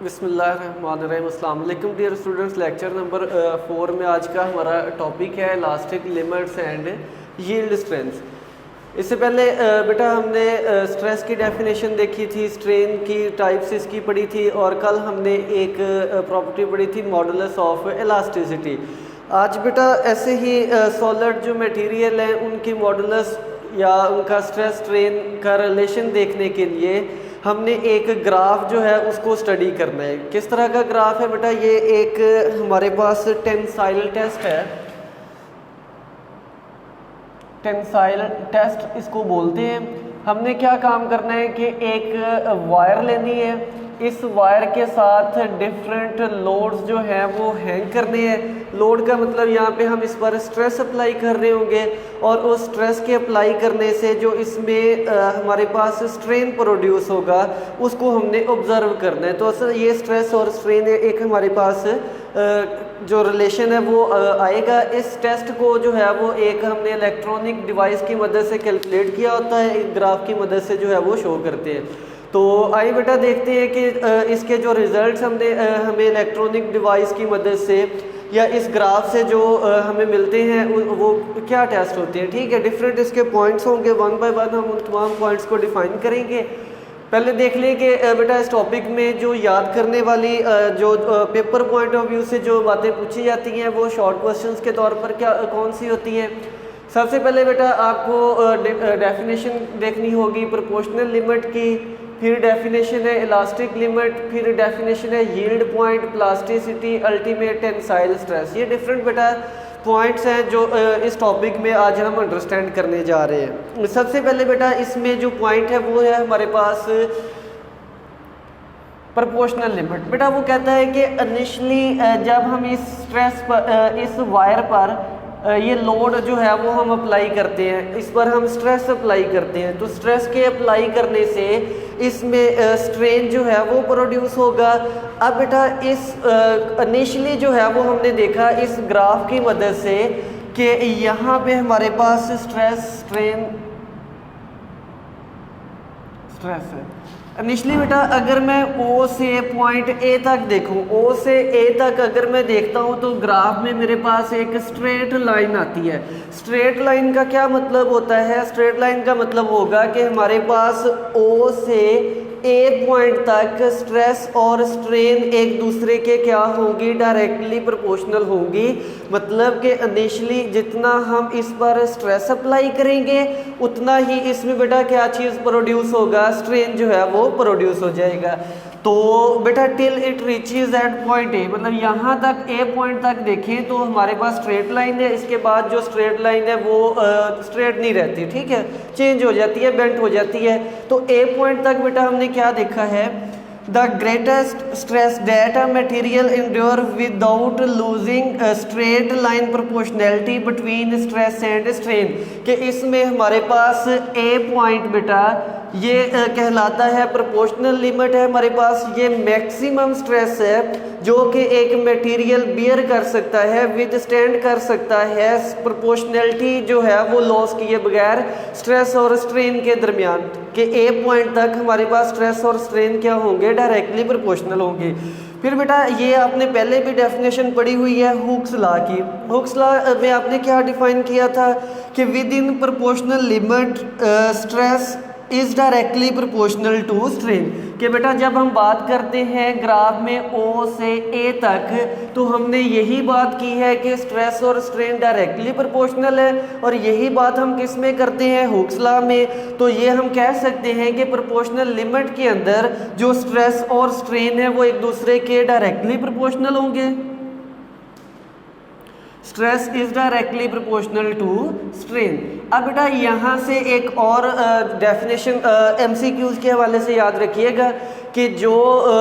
बिस्मिल्लाहिर्रहमानिर्रहीम। अस्सलाम वालेकुम डियर स्टूडेंट्स। लेक्चर नंबर 4 में आज का हमारा टॉपिक है elastic limits and yield strength. इससे पहले बेटा हमने स्ट्रेस की डेफिनेशन देखी थी, स्ट्रेन की टाइप्स इसकी पढ़ी थी और कल हमने एक प्रॉपर्टी पढ़ी थी मॉडुलस ऑफ इलास्टिसिटी। आज बेटा ऐसे ही सॉलिड जो मटेरियल हैं उनकी मॉडुलस या उनका स्ट्रेस स्ट्रेन का रिलेशन देखने के लिए हमने एक ग्राफ जो है उसको स्टडी करना है। किस तरह का ग्राफ है बेटा? ये एक हमारे पास टेंसाइल टेस्ट है, टेंसाइल टेस्ट इसको बोलते हैं। हमने क्या काम करना है कि एक वायर लेनी है, इस वायर के साथ डिफरेंट लोड्स जो हैं वो हैंग करने हैं। लोड का मतलब यहाँ पे हम इस पर स्ट्रेस अप्लाई कर रहे होंगे और उस स्ट्रेस के अप्लाई करने से जो इसमें हमारे पास स्ट्रेन प्रोड्यूस होगा उसको हमने ऑब्जर्व करना है। तो असल ये स्ट्रेस और स्ट्रेन एक हमारे पास जो रिलेशन है वो आएगा। इस टेस्ट को जो है वो एक हमने इलेक्ट्रॉनिक डिवाइस की मदद से कैलकुलेट किया होता है, एक ग्राफ की मदद से जो है वो शो करते हैं। तो आइए बेटा देखते हैं कि इसके जो रिजल्ट्स हमें इलेक्ट्रॉनिक डिवाइस की मदद से या इस ग्राफ से जो हमें मिलते हैं वो क्या टेस्ट होते हैं। ठीक है, डिफरेंट इसके पॉइंट्स होंगे, वन बाय वन हम उन तमाम पॉइंट्स को डिफाइन करेंगे। पहले देख लें कि बेटा इस टॉपिक में जो याद करने वाली जो पेपर पॉइंट ऑफ व्यू से जो बातें पूछी जाती हैं वो शॉर्ट क्वेश्चंस के तौर पर क्या कौन सी होती हैं। सबसे पहले बेटा आपको डेफिनेशन देखनी होगी प्रोपोर्शनल लिमिट की, फिर डेफिनेशन है इलास्टिक लिमिट, फिर डेफिनेशन है yield point, plasticity, ultimate tensile stress. ये डिफरेंट बेटा पॉइंट्स हैं जो इस टॉपिक में आज हम अंडरस्टैंड करने जा रहे हैं। सबसे पहले बेटा इसमें जो पॉइंट है वो है हमारे पास प्रोपोर्शनल लिमिट। बेटा वो कहता है कि इनिशियली जब हम इस स्ट्रेस पर इस वायर पर ये लोड जो है वो हम अप्लाई करते हैं, इस पर हम स्ट्रेस अप्लाई करते हैं, तो स्ट्रेस के अप्लाई करने से इसमें स्ट्रेन जो है वो प्रोड्यूस होगा। अब बेटा इस इनिशियली जो है वो हमने देखा इस ग्राफ की मदद से कि यहाँ पे हमारे पास स्ट्रेस है। इनिशियली बेटा अगर मैं O से पॉइंट A तक देखूं, O से A तक अगर मैं देखता हूं तो ग्राफ में मेरे पास एक स्ट्रेट लाइन आती है। स्ट्रेट लाइन का क्या मतलब होता है? स्ट्रेट लाइन का मतलब होगा कि हमारे पास O से A पॉइंट तक स्ट्रेस और स्ट्रेन एक दूसरे के क्या होंगी? डायरेक्टली प्रोपोर्शनल होंगी। मतलब कि इनिशियली जितना हम इस पर स्ट्रेस अप्लाई करेंगे उतना ही इसमें बेटा क्या चीज़ प्रोड्यूस होगा? स्ट्रेन जो है वो प्रोड्यूस हो जाएगा। तो बेटा till it reaches at point A, मतलब यहाँ तक A पॉइंट तक देखें तो हमारे पास स्ट्रेट लाइन है, इसके बाद जो स्ट्रेट लाइन है वो स्ट्रेट नहीं रहती, ठीक है, चेंज हो जाती है, बेंट हो जाती है। तो A पॉइंट तक बेटा हमने क्या देखा है? The greatest stress that a material endure without losing straight line proportionality between stress and strain, कि इसमें हमारे पास A पॉइंट बेटा ये कहलाता है प्रोपोर्शनल लिमिट है। हमारे पास ये मैक्सिमम स्ट्रेस है जो कि एक मटेरियल बियर कर सकता है, विद स्टैंड कर सकता है, प्रोपोर्शनैलिटी जो है वो लॉस किए बगैर स्ट्रेस और स्ट्रेन के दरमियान, कि A पॉइंट तक हमारे पास स्ट्रेस और स्ट्रेन क्या होंगे? डायरेक्टली प्रोपोर्शनल होंगे। फिर बेटा ये आपने पहले भी डेफिनेशन पढ़ी हुई है हुक्स लॉ की। हुक्स लॉ में आपने क्या डिफाइन किया था कि within proportional limit stress is directly proportional to strain, कि बेटा जब हम बात करते हैं ग्राफ में O से A तक तो हमने यही बात की है कि स्ट्रेस और स्ट्रेन डायरेक्टली प्रोपोर्शनल है, और यही बात हम किस में करते हैं? हुक्स लॉ में। तो ये हम कह सकते हैं कि प्रोपोर्शनल लिमिट के अंदर जो स्ट्रेस और स्ट्रेन है वो एक दूसरे के डायरेक्टली प्रोपोर्शनल होंगे। Stress is directly proportional to strain. अब बेटा यहाँ से एक और डेफिनेशन MCQs के हवाले से याद रखिएगा कि जो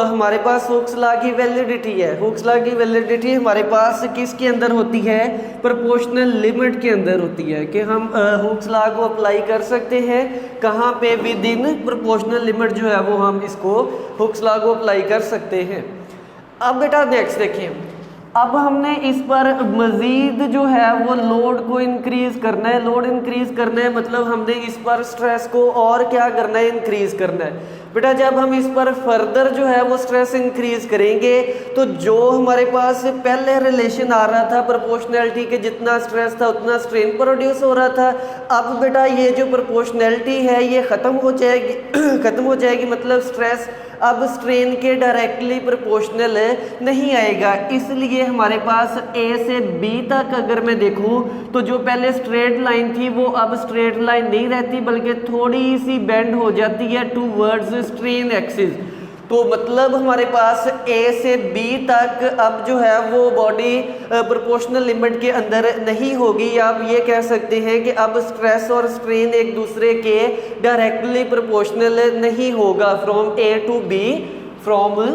हमारे पास हुक्स लॉ की वैलिडिटी है, हुक्स लॉ की वैलिडिटी हमारे पास किसके अंदर होती है? प्रोपोर्शनल लिमिट के अंदर होती है, कि हम हुक्स लॉ को अप्लाई कर सकते हैं कहाँ पे? विद इन प्रोपोर्शनल लिमिट जो है वो हम इसको हुक्स लॉ को अप्लाई कर सकते हैं। अब बेटा नेक्स्ट देखें, अब हमने इस पर मज़ीद जो है वो लोड को इंक्रीज़ करना है। लोड इंक्रीज़ करना है मतलब हमने इस पर स्ट्रेस को और क्या करना है? इंक्रीज़ करना है। बेटा जब हम इस पर फर्दर जो है वो स्ट्रेस इंक्रीज करेंगे तो जो हमारे पास पहले रिलेशन आ रहा था प्रोपोर्शनैलिटी के, जितना स्ट्रेस था उतना स्ट्रेन प्रोड्यूस हो रहा था, अब बेटा ये जो प्रोपोर्शनैलिटी है ये ख़त्म हो जाएगी ख़त्म हो जाएगी, मतलब स्ट्रेस अब स्ट्रेन के डायरेक्टली प्रोपोर्शनल नहीं आएगा। इसलिए हमारे पास ए से बी तक अगर मैं देखूं तो जो पहले स्ट्रेट लाइन थी वो अब स्ट्रेट लाइन नहीं रहती बल्कि थोड़ी सी बेंड हो जाती है टूवर्ड्स स्ट्रेन एक्सिस। तो मतलब हमारे पास ए से बी तक अब जो है वो बॉडी प्रोपोर्शनल लिमिट के अंदर नहीं होगी। आप ये कह सकते हैं कि अब स्ट्रेस और स्ट्रेन एक दूसरे के डायरेक्टली प्रोपोर्शनल नहीं होगा from A to B, from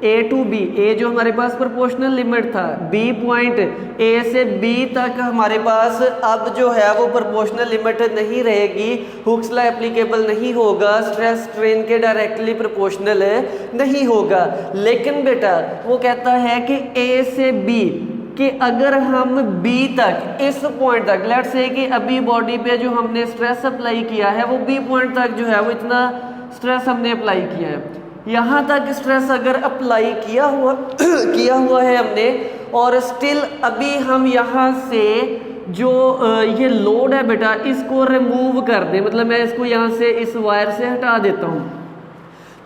A to B. A जो हमारे पास प्रोपोर्शनल लिमिट था, बी पॉइंट ए से बी तक हमारे पास अब जो है वो प्रोपोर्शनल लिमिट नहीं रहेगी, हुक्स लॉ एप्लीकेबल नहीं होगा, स्ट्रेस स्ट्रेन के डायरेक्टली प्रोपोर्शनल नहीं होगा। लेकिन बेटा वो कहता है कि ए से बी कि अगर हम B तक इस पॉइंट तक लेट्स से कि अभी बॉडी पे जो हमने स्ट्रेस अप्लाई किया है वो B पॉइंट तक जो है वो इतना स्ट्रेस हमने अप्लाई किया है, यहाँ तक स्ट्रेस अगर अप्लाई किया हुआ है हमने और स्टिल अभी हम यहाँ से जो ये लोड है बेटा इसको रिमूव कर दें, मतलब मैं इसको यहाँ से इस वायर से हटा देता हूँ,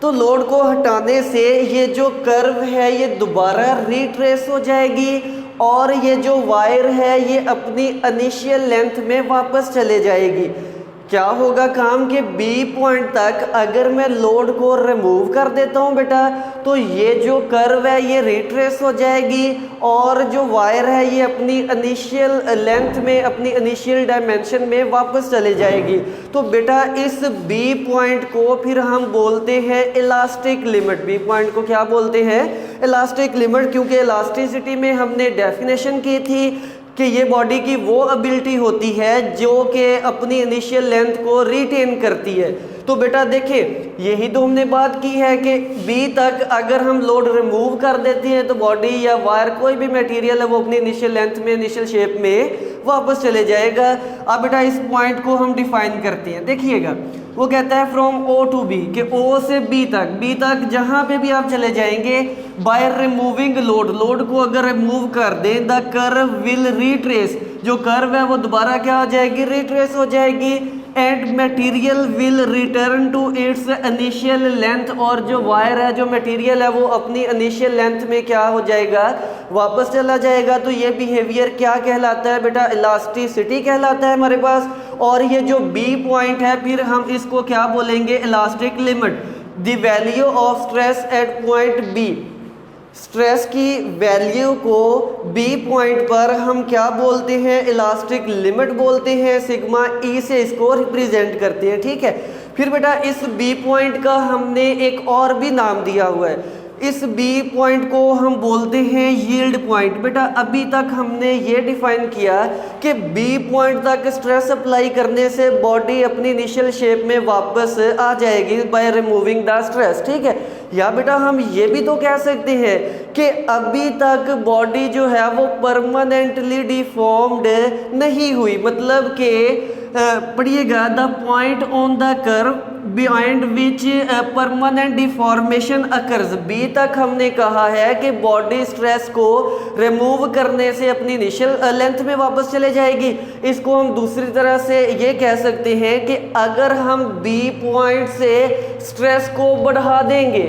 तो लोड को हटाने से ये जो कर्व है ये दोबारा रिट्रेस हो जाएगी और ये जो वायर है ये अपनी इनिशियल लेंथ में वापस चले जाएगी। क्या होगा काम कि B पॉइंट तक अगर मैं लोड को रिमूव कर देता हूँ बेटा तो ये जो कर्व है ये रिट्रेस हो जाएगी और जो वायर है ये अपनी इनिशियल लेंथ में, अपनी इनिशियल डायमेंशन में वापस चले जाएगी। तो बेटा इस B पॉइंट को फिर हम बोलते हैं इलास्टिक लिमिट। B पॉइंट को क्या बोलते हैं? इलास्टिक लिमिट, क्योंकि इलास्टिसिटी में हमने डेफिनेशन की थी कि ये बॉडी की वो एबिलिटी होती है जो कि अपनी इनिशियल लेंथ को रिटेन करती है। तो बेटा देखिए यही तो हमने बात की है कि B तक अगर हम लोड रिमूव कर देते हैं तो बॉडी या वायर कोई भी मटेरियल है वो अपनी इनिशियल लेंथ में, इनिशियल शेप में वापस चले जाएगा। अब बेटा इस पॉइंट को हम डिफाइन करते हैं, देखिएगा वो कहता है फ्रॉम O टू B कि O से B तक जहाँ पे भी आप चले जाएंगे बाय रिमूविंग लोड को अगर रिमूव कर दें द कर्व विल रिट्रेस, जो कर्व है वो दोबारा क्या हो जाएगी? रिट्रेस हो जाएगी and material will return to its initial length, और जो वायर है, जो मटेरियल है वो अपनी इनिशियल लेंथ में क्या हो जाएगा? वापस चला जाएगा। तो ये बिहेवियर क्या कहलाता है बेटा? इलास्टिसिटी कहलाता है हमारे पास। और ये जो B पॉइंट है फिर हम इसको क्या बोलेंगे? Elastic limit. The value of stress eight point B, stress की वैल्यू को B पॉइंट पर हम क्या बोलते हैं? इलास्टिक लिमिट बोलते हैं। सिग्मा E से इसको रिप्रेजेंट करते हैं, ठीक है। फिर बेटा इस B पॉइंट का हमने एक और भी नाम दिया हुआ है, इस B पॉइंट को हम बोलते हैं यील्ड पॉइंट। बेटा अभी तक हमने ये डिफाइन किया कि B पॉइंट तक स्ट्रेस अप्लाई करने से बॉडी अपनी इनिशियल शेप में वापस आ जाएगी बाय रिमूविंग द स्ट्रेस, ठीक है। या बेटा हम ये भी तो कह सकते हैं कि अभी तक बॉडी जो है वो परमानेंटली डिफॉर्म्ड नहीं हुई, मतलब कि पढ़िएगा the point on the curve behind which permanent deformation occurs. B तक हमने कहा है कि बॉडी स्ट्रेस को रिमूव करने से अपनी इनिशियल लेंथ में वापस चले जाएगी। इसको हम दूसरी तरह से ये कह सकते हैं कि अगर हम B पॉइंट से स्ट्रेस को बढ़ा देंगे,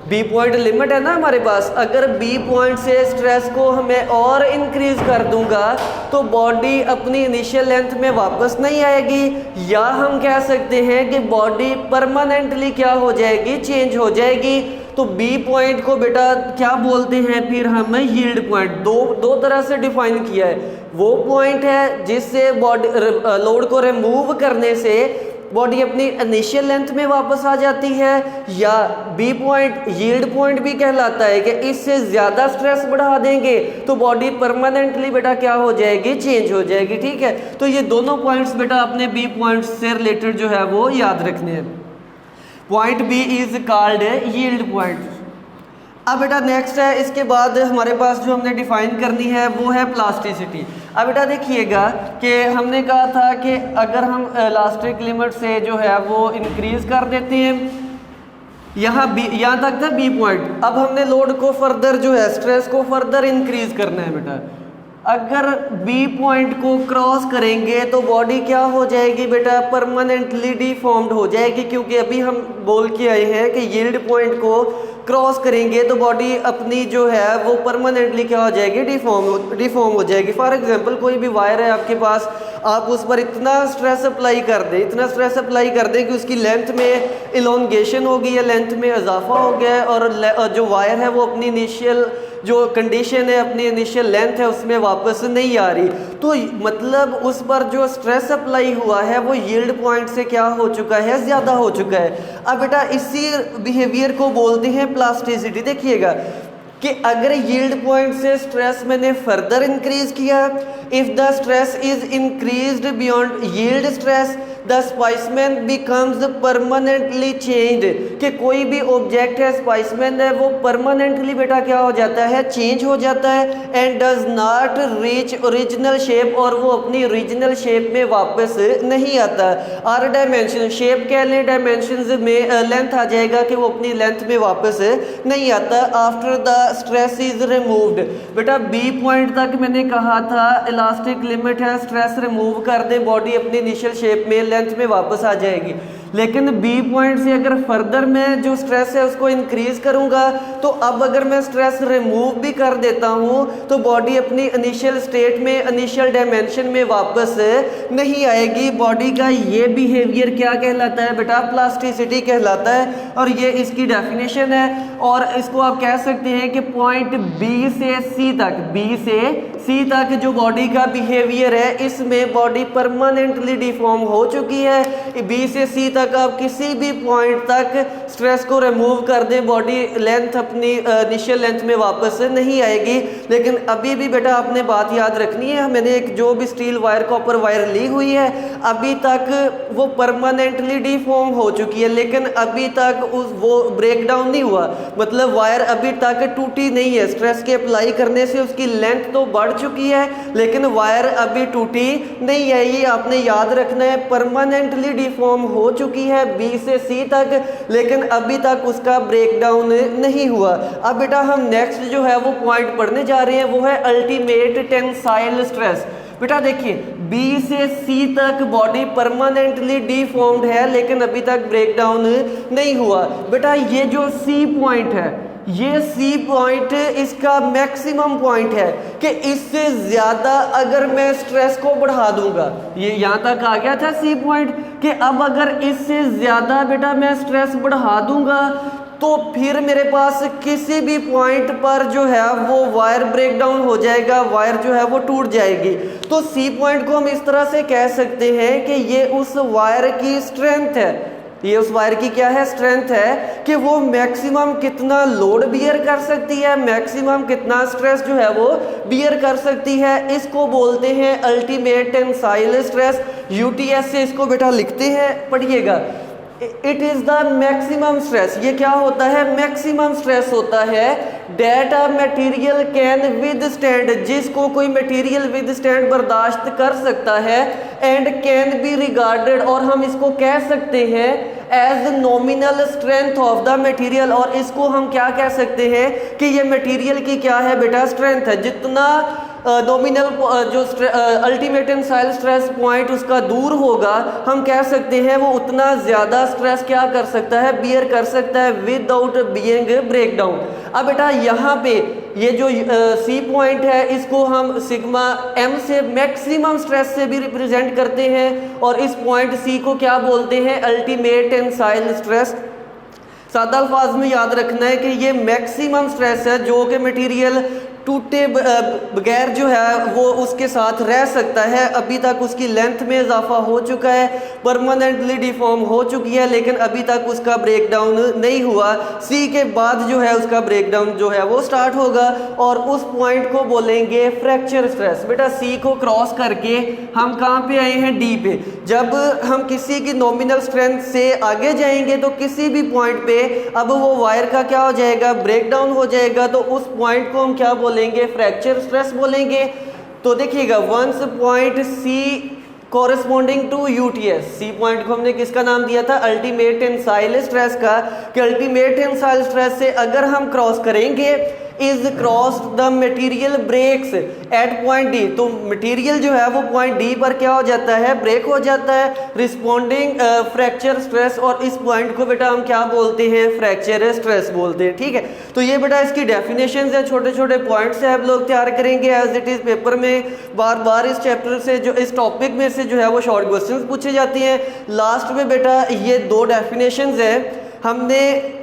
B पॉइंट लिमिट है ना हमारे पास, अगर B पॉइंट से स्ट्रेस को हमें और इंक्रीज कर दूंगा तो बॉडी अपनी इनिशियल लेंथ में वापस नहीं आएगी। या हम कह सकते हैं कि बॉडी परमानेंटली क्या हो जाएगी? चेंज हो जाएगी। तो B पॉइंट को बेटा क्या बोलते हैं फिर हम? Yield point. दो तरह से डिफाइन किया है। वो पॉइंट है जिससे बॉडी लोड को रिमूव करने से बॉडी अपनी इनिशियल लेंथ में वापस आ जाती है, या B पॉइंट यील्ड पॉइंट भी कहलाता है कि इससे ज़्यादा स्ट्रेस बढ़ा देंगे तो बॉडी परमानेंटली बेटा क्या हो जाएगी? चेंज हो जाएगी, ठीक है। तो ये दोनों पॉइंट्स बेटा अपने B पॉइंट से रिलेटेड जो है वो याद रखने हैं। Point B is called yield point. अब बेटा नेक्स्ट है, इसके बाद हमारे पास जो हमने डिफाइन करनी है वो है प्लास्टिसिटी। अब बेटा देखिएगा कि हमने कहा था कि अगर हम इलास्टिक लिमिट से जो है वो इंक्रीज कर देते हैं यहाँ बी, यहाँ तक था बी पॉइंट। अब हमने लोड को फर्दर जो है स्ट्रेस को फर्दर इंक्रीज करना है बेटा। अगर बी पॉइंट को क्रॉस करेंगे तो बॉडी क्या हो जाएगी बेटा, परमानेंटली डिफॉर्म्ड हो जाएगी, क्योंकि अभी हम बोल के आए हैं कि यील्ड पॉइंट को क्रॉस करेंगे तो बॉडी अपनी जो है वो परमानेंटली क्या हो जाएगी, डिफॉर्म हो जाएगी। फॉर एग्जांपल कोई भी वायर है आपके पास, आप उस पर इतना स्ट्रेस अप्लाई कर दें, इतना स्ट्रेस अप्लाई कर दें कि उसकी लेंथ में इलोंगेशन हो गई है, लेंथ में इजाफा हो गया है, और जो वायर है वो अपनी इनिशियल जो कंडीशन है, अपनी इनिशियल लेंथ है, उसमें वापस नहीं आ रही। तो मतलब उस पर जो स्ट्रेस अप्लाई हुआ है वो यील्ड पॉइंट से क्या हो चुका है, ज़्यादा हो चुका है। अब बेटा इसी बिहेवियर को बोलते हैं प्लास्टिसिटी। देखिएगा कि अगर यील्ड पॉइंट से स्ट्रेस मैंने फर्दर इंक्रीज किया, if the stress is increased beyond yield stress the specimen becomes permanently changed, कि कोई भी ऑब्जेक्ट है, स्पाइसमैन है, वो परमानेंटली बेटा क्या हो जाता है, चेंज हो जाता है, and does not reach original shape, और वो अपनी ओरिजिनल शेप में वापस नहीं आता। और डायमेंशन शेप कह लें, डायमेंशन में लेंथ आ जाएगा कि वो अपनी लेंथ में वापस नहीं आता after the stress is removed. बेटा बी पॉइंट तक मैंने कहा था इलास्टिक लिमिट है, स्ट्रेस रिमूव कर दे, बॉडी अपनी इनिशियल शेप में लेंथ में वापस आ जाएगी। लेकिन बी पॉइंट से अगर फर्दर मैं जो स्ट्रेस है उसको इंक्रीज करूंगा, तो अब अगर मैं स्ट्रेस रिमूव भी कर देता हूं तो बॉडी अपनी इनिशियल स्टेट में, इनिशियल डायमेंशन में वापस नहीं आएगी। बॉडी का ये बिहेवियर क्या कहलाता है बेटा, प्लास्टिसिटी कहलाता है, और ये इसकी डेफिनेशन है। और इसको आप कह सकते हैं कि पॉइंट बी से सी तक, बी से सी तक जो बॉडी का बिहेवियर है, इसमें बॉडी परमानेंटली डिफॉर्म हो चुकी है। बी से सी तक आप किसी भी पॉइंट तक स्ट्रेस को रिमूव कर दें, बॉडी लेंथ अपनी इनिशियल लेंथ में वापस नहीं आएगी। लेकिन अभी भी बेटा आपने बात याद रखनी है, मैंने एक जो भी स्टील वायर, कॉपर वायर ली हुई है, अभी तक वो परमानेंटली डिफॉर्म हो चुकी है, लेकिन अभी तक वो ब्रेक डाउन नहीं हुआ, मतलब वायर अभी तक टूटी नहीं है। स्ट्रेस के अप्लाई करने से उसकी लेंथ तो बढ़ चुकी है, लेकिन वायर अभी टूटी नहीं है। ये आपने याद रखना है, परमानेंटली डिफॉर्म हो चुकी है बी से सी तक, लेकिन अभी तक उसका ब्रेक डाउन नहीं हुआ। अब बेटा हम नेक्स्ट जो है वो पॉइंट पढ़ने जा रहे हैं, वो है अल्टीमेट टेंसाइल स्ट्रेस। बेटा देखिए बी से सी तक बॉडी परमानेंटली डिफॉर्म्ड है, लेकिन अभी तक ब्रेक डाउन नहीं हुआ। बेटा ये जो सी पॉइंट है, ये सी पॉइंट इसका मैक्सिमम पॉइंट है कि इससे ज़्यादा अगर मैं स्ट्रेस को बढ़ा दूंगा, ये यहाँ तक आ गया था सी पॉइंट, कि अब अगर इससे ज़्यादा बेटा मैं स्ट्रेस बढ़ा दूंगा तो फिर मेरे पास किसी भी पॉइंट पर जो है वो वायर ब्रेक डाउन हो जाएगा, वायर जो है वो टूट जाएगी। तो सी पॉइंट को हम इस तरह से कह सकते हैं कि ये उस वायर की स्ट्रेंथ है, ये उस वायर की क्या है, स्ट्रेंथ है, कि वो मैक्सिमम कितना लोड बियर कर सकती है, मैक्सिमम कितना स्ट्रेस जो है वो बियर कर सकती है। इसको बोलते हैं अल्टीमेट टेंसाइल स्ट्रेस। यूटीएस से इसको बेटा लिखते हैं, पढ़िएगा, it is the maximum stress. ये क्या होता है, मैक्सिमम स्ट्रेस होता है that a material can withstand, जिसको कोई मटेरियल विदस्टैंड बर्दाश्त कर सकता है, एंड कैन बी रिगार्डेड, और हम इसको कह सकते हैं as nominal strength of the material. और इसको हम क्या कह सकते हैं कि ये मटेरियल की क्या है बेटा, स्ट्रेंथ है। जितना नॉमिनल जो अल्टीमेट टेंसाइल स्ट्रेस पॉइंट उसका दूर होगा, हम कह सकते हैं वो उतना ज़्यादा स्ट्रेस क्या कर सकता है, बियर कर सकता है विदाउट बीइंग ब्रेक डाउन। अब बेटा यहाँ पे ये जो सी पॉइंट है, इसको हम सिग्मा एम से मैक्सिमम स्ट्रेस से भी रिप्रेजेंट करते हैं, और इस पॉइंट सी को क्या बोलते हैं, अल्टीमेट टेंसाइल स्ट्रेस। सादा अल्फाज में याद रखना है कि ये मैक्सिमम स्ट्रेस है जो कि मटेरियल टूटे बगैर जो है वो उसके साथ रह सकता है। अभी तक उसकी लेंथ में इजाफा हो चुका है, परमानेंटली डिफॉर्म हो चुकी है, लेकिन अभी तक उसका ब्रेक डाउन नहीं हुआ। सी के बाद जो है उसका ब्रेक डाउन जो है वो स्टार्ट होगा, और उस पॉइंट को बोलेंगे फ्रैक्चर स्ट्रेस। बेटा सी को क्रॉस करके हम कहाँ पे आए हैं, डी पे। जब हम किसी की नॉमिनल स्ट्रेंथ से आगे जाएंगे तो किसी भी पॉइंट पे अब वो वायर का क्या हो जाएगा, ब्रेक डाउन हो जाएगा, तो उस पॉइंट को हम क्या बोलेंगे, फ्रैक्चर स्ट्रेस बोलेंगे। तो देखिएगा once point C corresponding to UTS. C point को हमने किसका नाम दिया था? अल्टीमेट टेंसाइल स्ट्रेस का, कि अल्टीमेट टेंसाइल स्ट्रेस से अगर हम क्रॉस करेंगे is crossed the material breaks at point D, तो मटेरियल जो है वो पॉइंट डी पर क्या हो जाता है? ब्रेक हो जाता है, रिस्पॉन्डिंग फ्रैक्चर स्ट्रेस, और इस पॉइंट को बेटा हम क्या बोलते हैं? फ्रैक्चर स्ट्रेस बोलते हैं। ठीक है, तो ये बेटा इसकी डेफिनेशंस है, छोटे छोटे पॉइंट्स है, आप लोग तैयार करेंगे एज इट इज। पेपर में बार बार इस चैप्टर से जो इस टॉपिक में से जो है वो शॉर्ट क्वेश्चंस पूछे जाती हैं। लास्ट में बेटा ये दो डेफिनेशंस है, हमने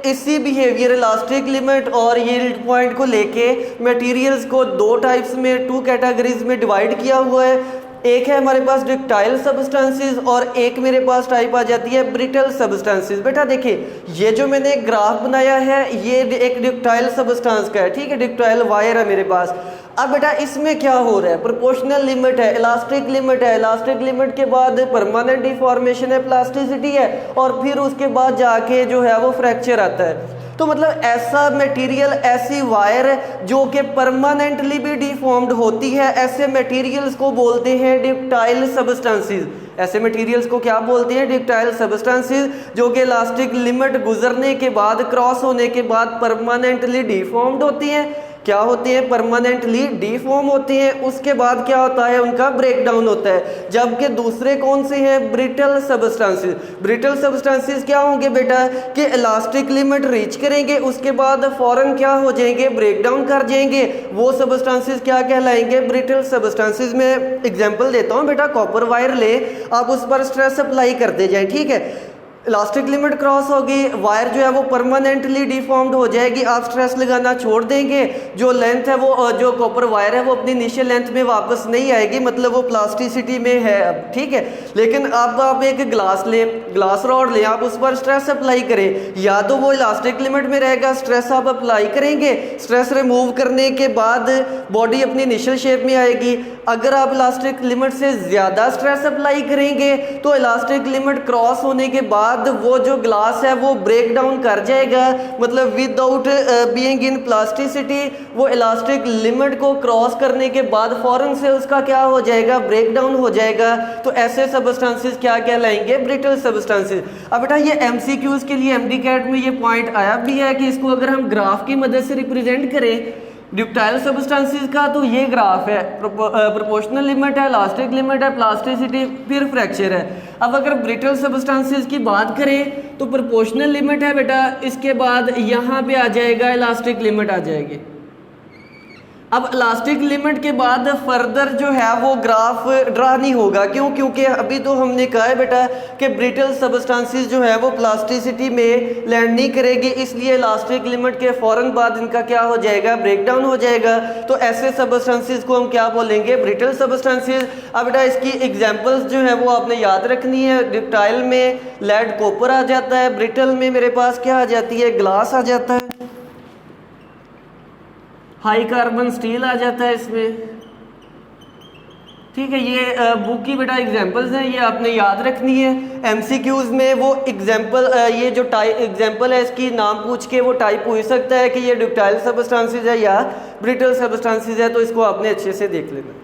इसी बिहेवियर इलास्टिक लिमिट और यील्ड पॉइंट को लेके मटेरियल्स को दो टाइप्स में, टू कैटेगरीज में डिवाइड किया हुआ है। एक है हमारे पास डक्टाइल सब्सटेंसेस और एक मेरे पास टाइप आ जाती है ब्रिटल सब्सटेंसेस। बेटा देखिए ये जो मैंने ग्राफ बनाया है ये एक डक्टाइल सब्सटेंस का है। ठीक है, डक्टाइल वायर है मेरे पास। अब बेटा इसमें क्या हो रहा है? प्रोपोर्शनल लिमिट है, इलास्टिक लिमिट है, इलास्टिक लिमिट के बाद परमानेंट डिफॉर्मेशन है, प्लास्टिसिटी है, और फिर उसके बाद जाके जो है वो फ्रैक्चर आता है। तो मतलब ऐसा मटेरियल, ऐसी वायर जो कि परमानेंटली भी डिफॉर्म्ड होती है, ऐसे मटेरियल्स को बोलते हैं डक्टाइल सब्सटेंसेस। ऐसे मटेरियल्स को क्या बोलते हैं? डक्टाइल सब्सटेंसेस, जो कि इलास्टिक लिमिट गुजरने के बाद, क्रॉस होने के बाद परमानेंटली डिफॉर्म्ड होती हैं। क्या होती हैं? परमानेंटली डिफॉर्म होती हैं। उसके बाद क्या होता है? उनका ब्रेकडाउन होता है। जबकि दूसरे कौन से हैं? Brittle substances. ब्रिटल सब्सटेंसेस क्या होंगे बेटा? कि इलास्टिक लिमिट रीच करेंगे, उसके बाद फौरन क्या हो जाएंगे? ब्रेकडाउन कर जाएंगे। वो सब्सटेंसेस क्या कहलाएंगे? Brittle substances. में एग्जांपल देता हूँ बेटा, कॉपर वायर ले, आप उस पर स्ट्रेस अप्लाई करते जाएं। ठीक है, इलास्टिक लिमिट क्रॉस होगी, वायर जो है वो परमानेंटली डिफॉर्म्ड हो जाएगी, आप स्ट्रेस लगाना छोड़ देंगे, जो लेंथ है वो, जो कॉपर वायर है वो अपनी इनिशियल लेंथ में वापस नहीं आएगी, मतलब वो प्लास्टिसिटी में है अब। ठीक है, लेकिन अब आप एक ग्लास लें, ग्लास रॉड लें, आप उस पर स्ट्रेस अप्लाई करें, या तो वो इलास्टिक लिमिट में रहेगा, स्ट्रेस आप अप्लाई करेंगे, स्ट्रेस रिमूव करने के बाद बॉडी अपनी इनिशियल शेप में आएगी। अगर आप इलास्टिक लिमिट से ज़्यादा स्ट्रेस अप्लाई करेंगे तो इलास्टिक लिमिट क्रॉस होने के बाद वो जो ग्लास है वो ब्रेक डाउन कर जाएगा, मतलब विदाउट बीइंग इन प्लास्टिसिटी, वो इलास्टिक लिमिट को क्रॉस करने के बाद फौरन से उसका क्या हो जाएगा? ब्रेक डाउन हो जाएगा। तो ऐसे सब्सटेंसेस क्या कहलाएंगे? Brittle substances. अब बेटा ये एमसीक्यूज के लिए एमडी कैट में ये पॉइंट आया भी है कि इसको अगर हम ग्राफ की मदद से रिप्रेजेंट करें डक्टाइल सब्सटेंसेस का, तो ये ग्राफ है, प्रोपोर्शनल लिमिट है, इलास्टिक लिमिट है, प्लास्टिसिटी, फिर फ्रैक्चर है। अब अगर ब्रिटल सब्सटेंसेस की बात करें तो प्रोपोर्शनल लिमिट है बेटा, इसके बाद यहाँ पे आ जाएगा इलास्टिक लिमिट आ जाएगी। अब इलास्टिक लिमिट के बाद फर्दर जो है वो ग्राफ ड्रा नहीं होगा, क्यों? क्योंकि अभी तो हमने कहा है बेटा कि ब्रिटल सब्सटेंसेस जो है वो प्लास्टिसिटी में लैंड नहीं करेगी, इसलिए इलास्टिक लिमिट के फौरन बाद इनका क्या हो जाएगा? ब्रेक डाउन हो जाएगा। तो ऐसे सब्सटेंसेस को हम क्या बोलेंगे? Brittle substances. अब बेटा इसकी एग्जांपल्स जो है वो आपने याद रखनी है। डक्टाइल में लेड कॉपर आ जाता है, ब्रिटल में मेरे पास क्या आ जाती है? ग्लास आ जाता है, हाई कार्बन स्टील आ जाता है इसमें। ठीक है, ये बुक की बेटा एग्जांपल्स हैं, ये आपने याद रखनी है। एमसीक्यूज में वो एग्जांपल, ये जो टाइप एग्जांपल है इसकी नाम पूछ के वो टाइप पूछ सकता है कि ये डक्टाइल सब्सटेंसेस है या ब्रिटल सब्सटेंसेस है, तो इसको आपने अच्छे से देख लेना।